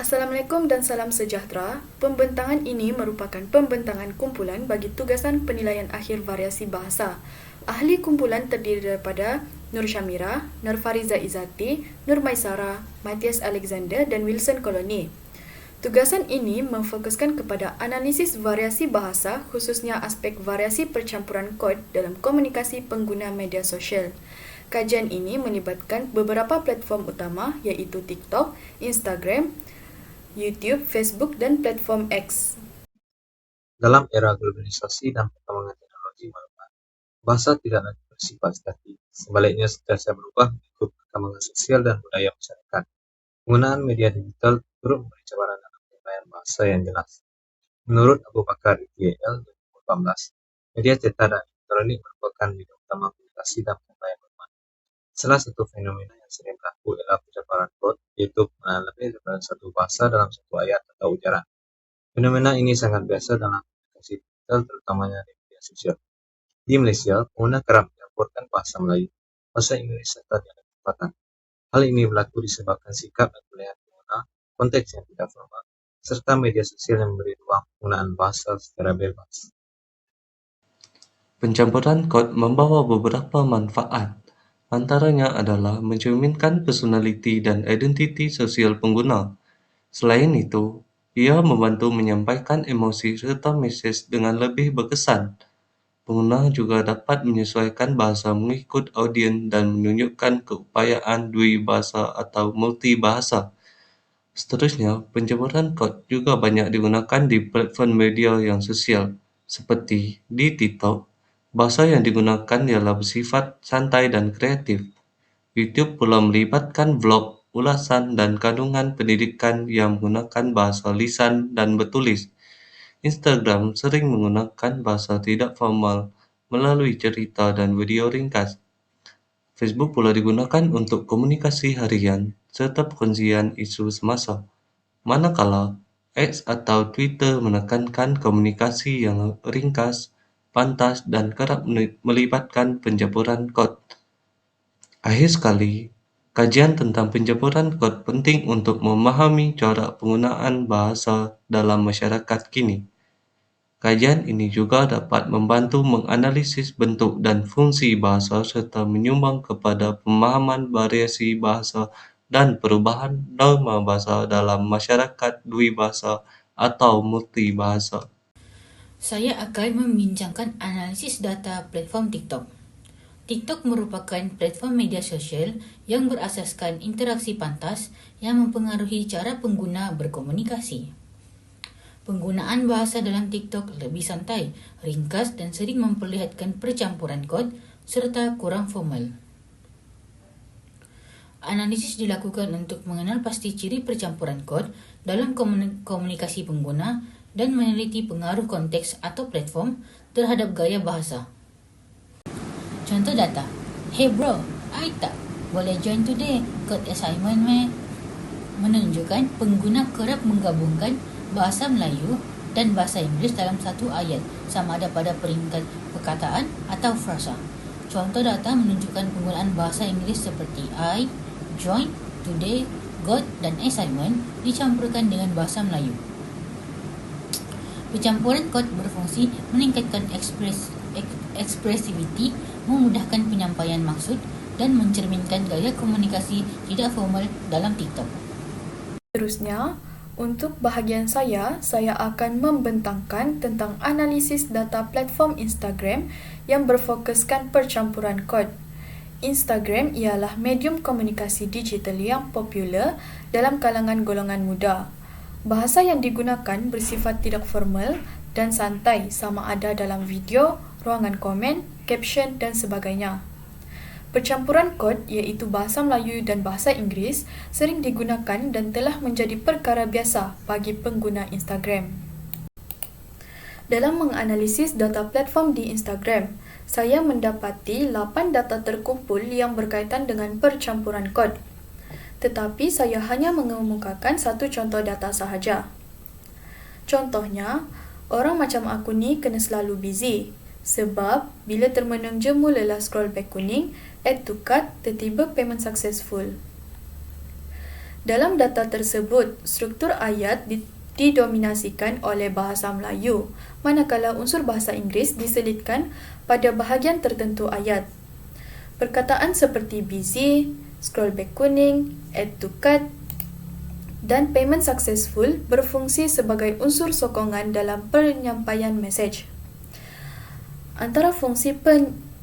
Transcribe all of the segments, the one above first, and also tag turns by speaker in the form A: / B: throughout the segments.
A: Assalamualaikum dan salam sejahtera. Pembentangan ini merupakan pembentangan kumpulan bagi tugasan penilaian akhir variasi bahasa. Ahli kumpulan terdiri daripada Nur Syamira, Nur Fariza Izzati, Nur Maisara, Matthias Alexander dan Wilson Koloni. Tugasan ini memfokuskan kepada analisis variasi bahasa, khususnya aspek variasi percampuran kod dalam komunikasi pengguna media sosial. Kajian ini melibatkan beberapa platform utama iaitu TikTok, Instagram, YouTube, Facebook, dan platform X.
B: Dalam era globalisasi dan perkembangan teknologi modern, bahasa tidak lagi bersifat statis, sebaliknya sentiasa berubah mengikut perkembangan sosial dan budaya masyarakat. Penggunaan media digital turut memberi cabaran dalam penyampaian bahasa yang jelas. Menurut Abu Bakar ITL 2018, media cetak dan elektronik merupakan media utama komunikasi dan penyampaian bermakna. Salah satu fenomena yang sering berlaku ialah pencemaran kod, yaitu penggunaan lebih daripada satu bahasa dalam satu ayat atau ujaran. Fenomena ini sangat biasa dalam komunikasi digital, terutamanya di media sosial. Di Malaysia, pengguna kerap mencampurkan bahasa Melayu, bahasa Inggris serta dialek tempatan. Hal ini berlaku disebabkan sikap dan pilihan pengguna, konteks yang tidak formal, serta media sosial yang memberi ruang penggunaan bahasa secara bebas.
C: Pencampuran kod membawa beberapa manfaat. Antaranya adalah mencerminkan personaliti dan identiti sosial pengguna. Selain itu, ia membantu menyampaikan emosi serta mesej dengan lebih berkesan. Pengguna juga dapat menyesuaikan bahasa mengikut audien dan menunjukkan keupayaan dwibahasa atau multibahasa. Seterusnya, pencampuran kod juga banyak digunakan di platform media yang sosial, seperti di TikTok. Bahasa yang digunakan ialah bersifat santai dan kreatif. YouTube pula melibatkan vlog, ulasan, dan kandungan pendidikan yang menggunakan bahasa lisan dan bertulis. Instagram sering menggunakan bahasa tidak formal melalui cerita dan video ringkas. Facebook pula digunakan untuk komunikasi harian serta perkongsian isu semasa, manakala X atau Twitter menekankan komunikasi yang ringkas, pantas, dan kerap melibatkan pencampuran kod. Akhir sekali, kajian tentang pencampuran kod penting untuk memahami corak penggunaan bahasa dalam masyarakat kini. Kajian ini juga dapat membantu menganalisis bentuk dan fungsi bahasa serta menyumbang kepada pemahaman variasi bahasa dan perubahan norma bahasa dalam masyarakat dwibahasa atau multibahasa.
D: Saya akan membincangkan analisis data platform TikTok. TikTok merupakan platform media sosial yang berasaskan interaksi pantas yang mempengaruhi cara pengguna berkomunikasi. Penggunaan bahasa dalam TikTok lebih santai, ringkas dan sering memperlihatkan percampuran kod serta kurang formal. Analisis dilakukan untuk mengenal pasti ciri percampuran kod dalam komunikasi pengguna dan meneliti pengaruh konteks atau platform terhadap gaya bahasa. Contoh data. Hey bro, I tak boleh join today, got assignment meh? Menunjukkan pengguna kerap menggabungkan bahasa Melayu dan bahasa Inggeris dalam satu ayat, sama ada pada peringkat perkataan atau frasa. Contoh data menunjukkan penggunaan bahasa Inggeris seperti I, join, today, got dan assignment dicampurkan dengan bahasa Melayu. Pencampuran kod berfungsi meningkatkan ekspresiviti, memudahkan penyampaian maksud dan mencerminkan gaya komunikasi tidak formal dalam TikTok.
A: Seterusnya, untuk bahagian saya akan membentangkan tentang analisis data platform Instagram yang berfokuskan percampuran kod. Instagram ialah medium komunikasi digital yang popular dalam kalangan golongan muda. Bahasa yang digunakan bersifat tidak formal dan santai, sama ada dalam video, ruangan komen, caption dan sebagainya. Percampuran kod iaitu bahasa Melayu dan bahasa Inggeris sering digunakan dan telah menjadi perkara biasa bagi pengguna Instagram. Dalam menganalisis data platform di Instagram, saya mendapati 8 data terkumpul yang berkaitan dengan percampuran kod. Tetapi saya hanya mengemukakan satu contoh data sahaja. Contohnya, orang macam aku ni kena selalu busy. Sebab, bila termenung je mulalah scroll back kuning, add to cart, tertiba payment successful. Dalam data tersebut, struktur ayat didominasikan oleh bahasa Melayu, manakala unsur bahasa Inggeris diselitkan pada bahagian tertentu ayat. Perkataan seperti busy, scroll back kuning, add to cart dan payment successful berfungsi sebagai unsur sokongan dalam penyampaian mesej. Antara fungsi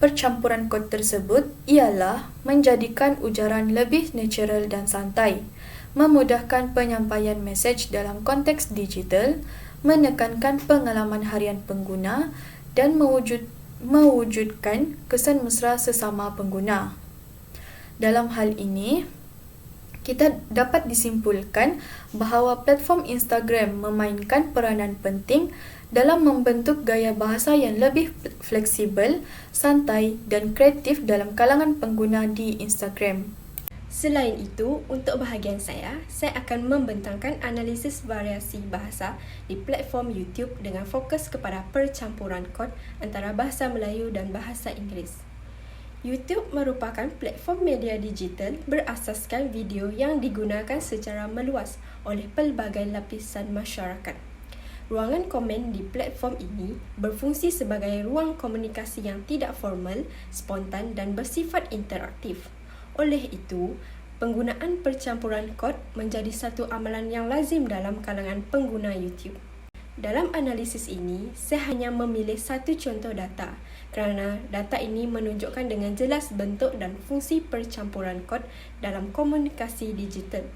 A: percampuran kod tersebut ialah menjadikan ujaran lebih natural dan santai, memudahkan penyampaian mesej dalam konteks digital, menekankan pengalaman harian pengguna dan mewujudkan kesan mesra sesama pengguna. Dalam hal ini, kita dapat disimpulkan bahawa platform Instagram memainkan peranan penting dalam membentuk gaya bahasa yang lebih fleksibel, santai dan kreatif dalam kalangan pengguna di Instagram.
E: Selain itu, untuk bahagian saya akan membentangkan analisis variasi bahasa di platform YouTube dengan fokus kepada percampuran kod antara bahasa Melayu dan bahasa Inggeris. YouTube merupakan platform media digital berasaskan video yang digunakan secara meluas oleh pelbagai lapisan masyarakat. Ruangan komen di platform ini berfungsi sebagai ruang komunikasi yang tidak formal, spontan dan bersifat interaktif. Oleh itu, penggunaan percampuran kod menjadi satu amalan yang lazim dalam kalangan pengguna YouTube. Dalam analisis ini, saya hanya memilih satu contoh data kerana data ini menunjukkan dengan jelas bentuk dan fungsi percampuran kod dalam komunikasi digital.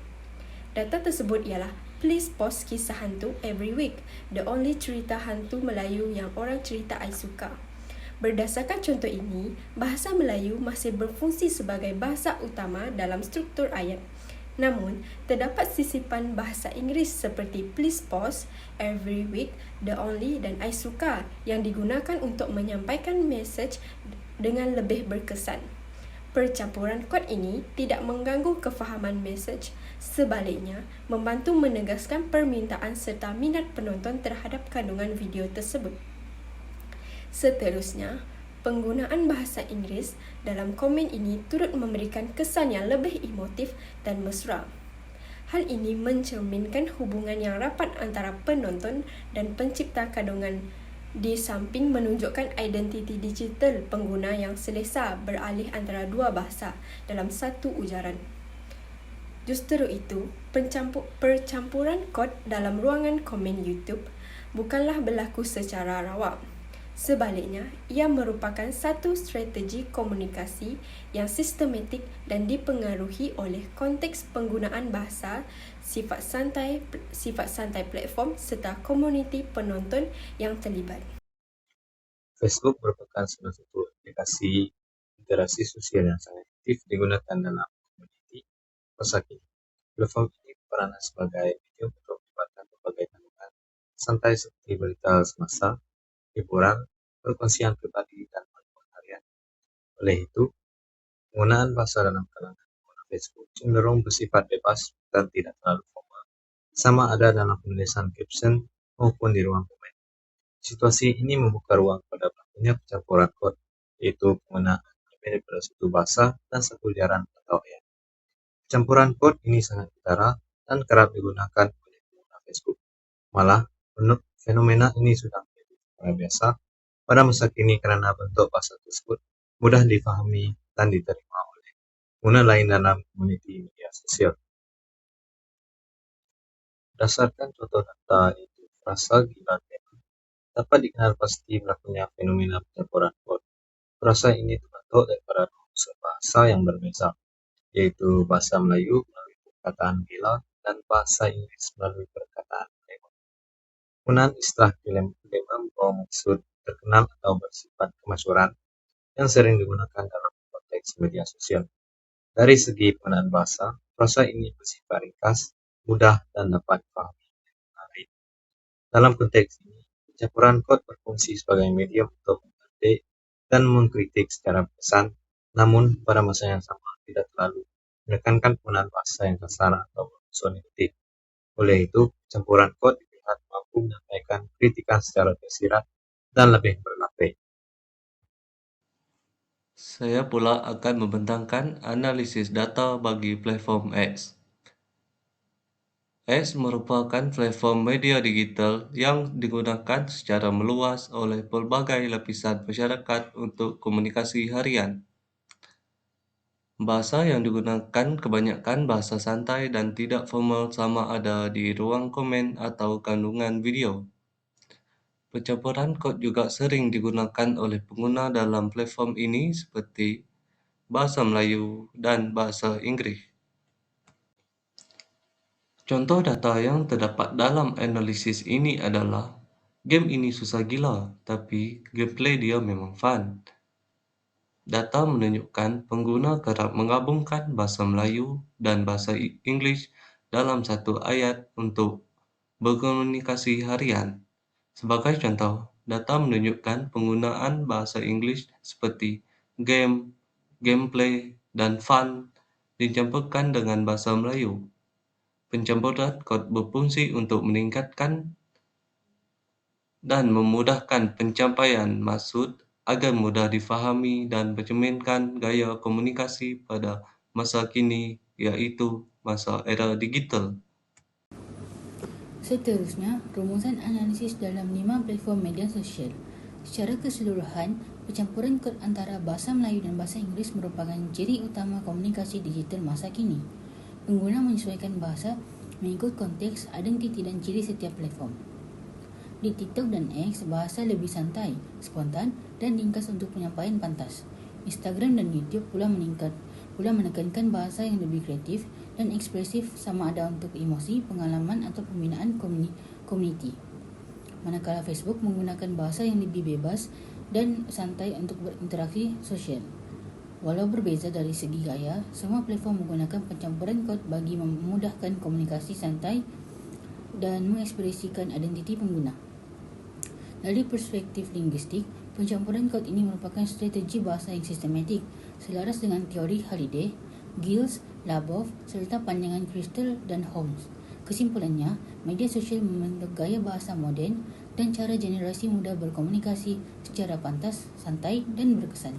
E: Data tersebut ialah please post kisah hantu every week, the only cerita hantu Melayu yang orang cerita I suka. Berdasarkan contoh ini, bahasa Melayu masih berfungsi sebagai bahasa utama dalam struktur ayat. Namun, terdapat sisipan bahasa Inggeris seperti please pause, every week, the only dan I suka yang digunakan untuk menyampaikan mesej dengan lebih berkesan. Percampuran kod ini tidak mengganggu kefahaman mesej, sebaliknya membantu menegaskan permintaan serta minat penonton terhadap kandungan video tersebut. Seterusnya, penggunaan bahasa Inggeris dalam komen ini turut memberikan kesan yang lebih emotif dan mesra. Hal ini mencerminkan hubungan yang rapat antara penonton dan pencipta kandungan, di samping menunjukkan identiti digital pengguna yang selesa beralih antara dua bahasa dalam satu ujaran. Justru itu, percampuran kod dalam ruangan komen YouTube bukanlah berlaku secara rawak. Sebaliknya, ia merupakan satu strategi komunikasi yang sistematik dan dipengaruhi oleh konteks penggunaan bahasa, sifat santai platform serta komuniti penonton yang terlibat.
B: Facebook merupakan salah satu aplikasi interaksi sosial yang sangat aktif digunakan dalam komuniti masa kini. Platform ini berperan sebagai medium untuk melibatkan berbagai kandungan santai seperti berita semasa, hiburan, perkongsian pribadi, dan manuver harian. Oleh itu, penggunaan bahasa dalam kalangan pengguna Facebook cenderung bersifat bebas dan tidak terlalu formal, sama ada dalam penulisan caption maupun di ruang komen. Situasi ini membuka ruang pada berlakunya percampuran kod, yaitu penggunaan lebih daripada satu bahasa dan satu ujaran atau ayat. Percampuran kod ini sangat ketara dan kerap digunakan oleh pengguna Facebook. Malah, fenomena ini sudah menjadi perkara biasa pada masa kini kerana bentuk bahasa tersebut mudah difahami dan diterima oleh pengguna lain dalam komuniti media sosial. Berdasarkan contoh data itu, frasa gila tema dapat dikenal pasti berlakunya fenomena percampuran kod. Frasa ini terbentuk daripada dua unsur bahasa yang berbeza, yaitu bahasa Melayu melalui perkataan gila dan bahasa Inggeris melalui perkataan glamour. Penggunaan istilah glamour membawa maksud terkenal atau bersifat kemasyhuran yang sering digunakan dalam konteks media sosial. Dari segi penggunaan bahasa, frasa ini bersifat ringkas, mudah dan dapat dipahami dengan baik. Dalam konteks ini, percampuran kod berfungsi sebagai medium untuk mengkritik dan mengkritik secara berkesan, namun pada masa yang sama tidak terlalu menekankan penggunaan bahasa yang kasar atau berunsur negatif. Oleh itu, percampuran kod dilihat mampu menyampaikan kritikan secara tersirat dan lebih berlapis.
C: Saya pula akan membentangkan analisis data bagi platform X. X merupakan platform media digital yang digunakan secara meluas oleh pelbagai lapisan masyarakat untuk komunikasi harian. Bahasa yang digunakan kebanyakan bahasa santai dan tidak formal sama ada di ruang komen atau kandungan video. Pencampuran kod juga sering digunakan oleh pengguna dalam platform ini seperti bahasa Melayu dan bahasa Inggeris. Contoh data yang terdapat dalam analisis ini adalah, game ini susah gila, tapi gameplay dia memang fun. Data menunjukkan pengguna kerap menggabungkan bahasa Melayu dan bahasa Inggeris dalam satu ayat untuk berkomunikasi harian. Sebagai contoh, data menunjukkan penggunaan bahasa Inggeris seperti game, gameplay, dan fun dicampurkan dengan bahasa Melayu. Pencampuran kod berfungsi untuk meningkatkan dan memudahkan pencapaian maksud agar mudah difahami dan mencerminkan gaya komunikasi pada masa kini, iaitu masa era digital.
D: Seterusnya, rumusan analisis dalam 5 platform media sosial. Secara keseluruhan, pencampuran kod antara bahasa Melayu dan bahasa Inggeris merupakan ciri utama komunikasi digital masa kini. Pengguna menyesuaikan bahasa mengikut konteks, identiti dan ciri setiap platform. Di TikTok dan X, bahasa lebih santai, spontan, dan ringkas untuk penyampaian pantas. Instagram dan YouTube pula menekankan bahasa yang lebih kreatif dan ekspresif sama ada untuk emosi, pengalaman atau pembinaan komuniti. Manakala Facebook menggunakan bahasa yang lebih bebas dan santai untuk berinteraksi sosial. Walau berbeza dari segi gaya, semua platform menggunakan pencampuran kod bagi memudahkan komunikasi santai dan mengekspresikan identiti pengguna. Dari perspektif linguistik, pencampuran kod ini merupakan strategi bahasa yang sistematik, selaras dengan teori Halliday, Giles, Labov, serta pandangan Crystal dan Holmes. Kesimpulannya, media sosial membentuk gaya bahasa moden dan cara generasi muda berkomunikasi secara pantas, santai, dan berkesan.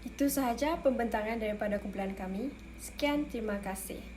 E: Itu sahaja pembentangan daripada kumpulan kami. Sekian, terima kasih.